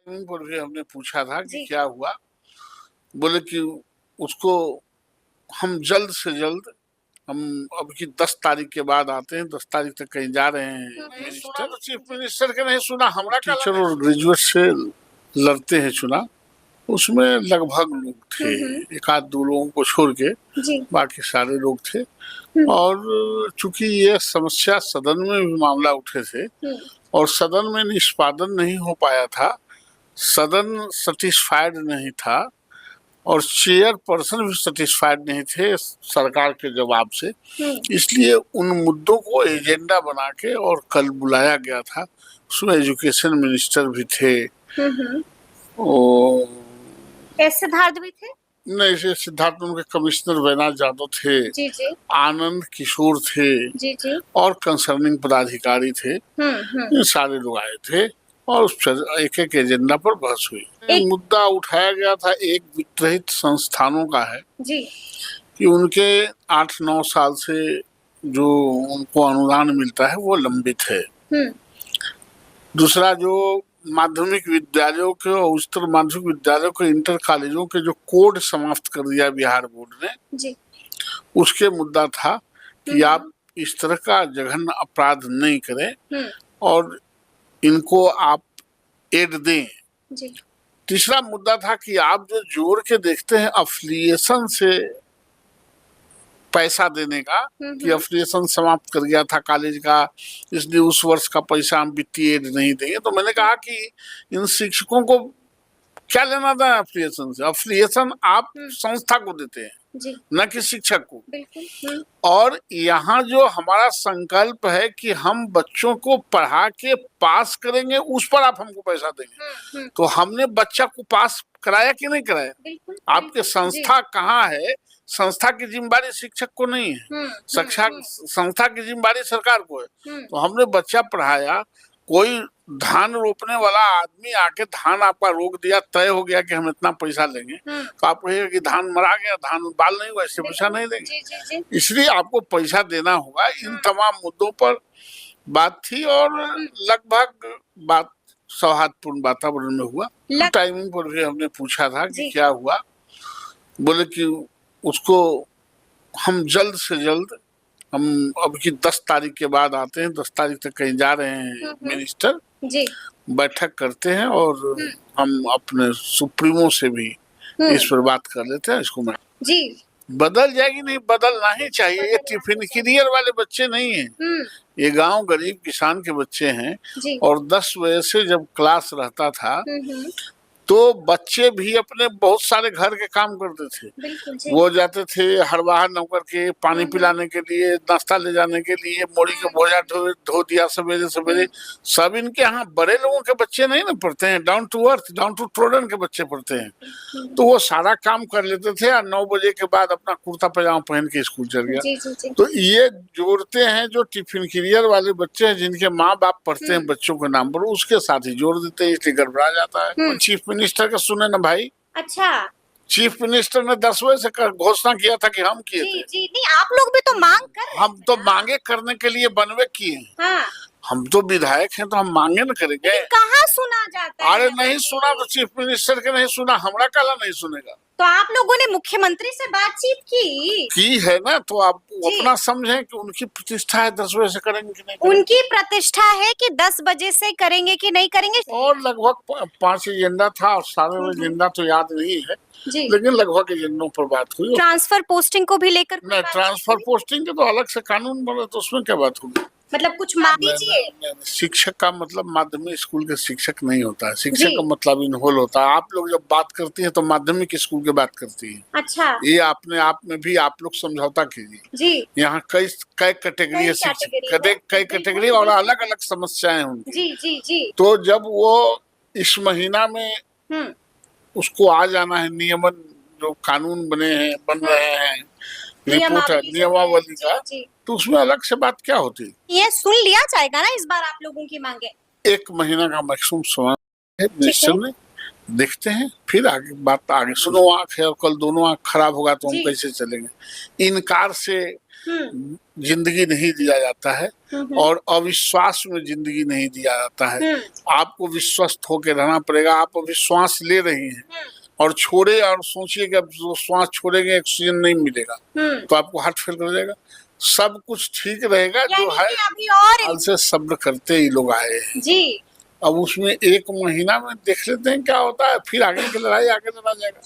पर भी हमने पूछा था कि जी। क्या हुआ। बोले कि उसको हम जल्द से जल्द हम अब की 10 तारीख के बाद आते हैं, 10 तारीख तक कहीं जा रहे हैं मिनिस्टर। तो चीफ मिनिस्टर के नहीं सुना, हमारा टीचर और ग्रेजुएट से लड़ते हैं चुनाव, उसमें लगभग लोग थे, एक आध दो लोगों को छोड़ के बाकी सारे लोग थे। और चूंकि ये समस्या सदन में भी मामला उठे थे और सदन में निष्पादन नहीं हो पाया था, सदन सेटिस्फाइड नहीं था और चेयर पर्सन भी सेटिस्फाइड नहीं थे सरकार के जवाब से, इसलिए उन मुद्दों को एजेंडा बना के और कल बुलाया गया था। उसमें एजुकेशन मिनिस्टर भी थे, सिद्धार्थ भी थे, नहीं सिद्धार्थ उनके कमिश्नर वैनाथ यादव थे, जी जी, आनंद किशोर थे, जी जी, और कंसर्निंग पदाधिकारी थे, ये सारे लोग आए थे और उस एक एक एजेंडा पर बहस हुई। मुद्दा उठाया गया था एक वित्तरहित संस्थानों का है जी, कि उनके 8-9 साल से जो उनको अनुदान मिलता है वो लंबित है। दूसरा जो माध्यमिक विद्यालयों के और उच्चतर माध्यमिक विद्यालयों के इंटर कॉलेजों के जो कोड समाप्त कर दिया बिहार बोर्ड ने, जी, उसके मुद्दा था कि आप इस तरह का जघन्य अपराध नहीं करें और इनको आप एड दें। जी। तीसरा मुद्दा था कि आप जो जोड़ के देखते हैं अफिलिएशन से पैसा देने का, कि अफिलिएशन समाप्त कर गया था कॉलेज का, इसलिए उस वर्ष का पैसा हम वित्तीय एड नहीं देंगे। तो मैंने कहा कि इन शिक्षकों को क्या लेना था अफिलिएशन से? अफिलिएशन आप संस्था को देते हैं, न कि शिक्षक को। और यहाँ जो हमारा संकल्प है कि हम बच्चों को पढ़ा के पास करेंगे, उस पर आप हमको पैसा देंगे। तो हमने बच्चा को पास कराया कि नहीं कराया? आपके संस्था कहाँ है? संस्था की जिम्मेदारी शिक्षक को नहीं है, संस्था की जिम्मेदारी सरकार को है। तो हमने बच्चा पढ़ाया, कोई धान रोपने वाला आदमी आके धान आपका रोक दिया, तय हो गया कि हम इतना पैसा लेंगे, तो आप कहिएगा कि धान मरा गया, धान बाल नहीं हुआ, इससे पैसा नहीं देंगे। इसलिए आपको पैसा देना होगा। इन तमाम मुद्दों पर बात थी और लगभग बात सौहार्दपूर्ण वातावरण में हुआ। टाइमिंग पर भी हमने पूछा था कि क्या हुआ। बोले कि उसको हम जल्द से जल्द हम अब की 10 तारीख के बाद आते हैं, 10 तारीख तक कहीं जा रहे हैं मिनिस्टर, जी, बैठक करते हैं और हम अपने सुप्रीमो से भी इस पर बात कर लेते हैं। इसको मैं जी बदल जाएगी, नहीं बदलना ही चाहिए। ये टिफिन कैरियर वाले बच्चे नहीं हैं, ये गांव गरीब किसान के बच्चे हैं। और 10 बजे से जब क्लास रहता था तो बच्चे भी अपने बहुत सारे घर के काम करते थे। वो जाते थे हरवाहा नौकर के पानी पिलाने के लिए, नाश्ता ले जाने के लिए, मोड़ी के बोझा धो दिया सवेरे सवेरे। सब इनके यहाँ बड़े लोगों के बच्चे नहीं ना पढ़ते हैं, down to earth, down to ट्रोडन के बच्चे पढ़ते हैं। तो वो सारा काम कर लेते थे और 9 बजे के बाद अपना कुर्ता पैजामा पहन के स्कूल चल गया। तो ये जोड़ते हैं जो टिफिन कैरियर वाले बच्चे हैं, जिनके माँ बाप पढ़ते हैं बच्चों के नाम पर, उसके साथ ही जोड़ देते हैं, इसलिए गड़बड़ा जाता है। चीफ मिनिस्टर का सुने ना भाई। अच्छा, चीफ मिनिस्टर ने 10 बजे से घोषणा किया था कि हम किए थे। जी नहीं, आप लोग भी तो मांग कर रहे हैं। हम तो मांगे करने के लिए बनवे किए। हाँ। हम तो विधायक हैं, तो हम मांगे न करेंगे। कहाँ सुना जाता है? अरे नहीं सुना तो चीफ मिनिस्टर के नहीं सुना, हमारा काला नहीं सुनेगा। तो आप लोगों ने मुख्यमंत्री से बातचीत की है ना, तो आप अपना समझें कि उनकी प्रतिष्ठा है 10 बजे से करेंगे कि नहीं करेंगे। उनकी प्रतिष्ठा है कि 10 बजे से करेंगे कि नहीं करेंगे। और लगभग 5 एजेंडा था और सारे एजेंडा तो याद नहीं है, लेकिन लगभग एजेंडों पर बात हुई। ट्रांसफर पोस्टिंग को भी लेकर नहीं, ट्रांसफर पोस्टिंग के तो अलग से कानून बना, तो उसमें क्या बात होगी? मतलब कुछ मान लीजिए, शिक्षक का मतलब माध्यमिक स्कूल के शिक्षक नहीं होता है, शिक्षक का मतलब इनहोल होता है। आप लोग जब बात करती हैं तो माध्यमिक स्कूल की बात करती हैं। अच्छा, ये अपने आप में भी आप लोग समझौता कीजिए। यहाँ कई कैटेगरी है शिक्षक, कई कैटेगरी और अलग अलग समस्याएं होंगी। जी जी जी। तो जब वो इस महीना में उसको आ जाना है, नियमन जो कानून बन रहे हैं, रिपोर्ट है नियमावली का, तो उसमें अलग से बात क्या होती? ये सुन लिया जाएगा ना इस बार आप लोगों की मांगे। 1 महीना का मैक्सिमम समय है मिनिस्टर ने, देखते हैं फिर आगे बात। आगे सुनो आँख है और कल दोनों आँख खराब होगा तो हम कैसे चलेंगे? इनकार से जिंदगी नहीं दिया जाता है और अविश्वास में जिंदगी नहीं दिया जाता है। आपको विश्वस्त होकर रहना पड़ेगा। आप विश्वास ले रही हैं और छोड़े और सोचिए कि अब श्वास छोड़ेंगे ऑक्सीजन नहीं मिलेगा तो आपको हार्ट फेल कर जाएगा। सब कुछ ठीक रहेगा जो है। अभी और हाल से सब्र करते ही लोग आए हैं जी। अब उसमें 1 महीना में देख लेते हैं क्या होता है, फिर आगे की लड़ाई आगे लड़ा जाएगा।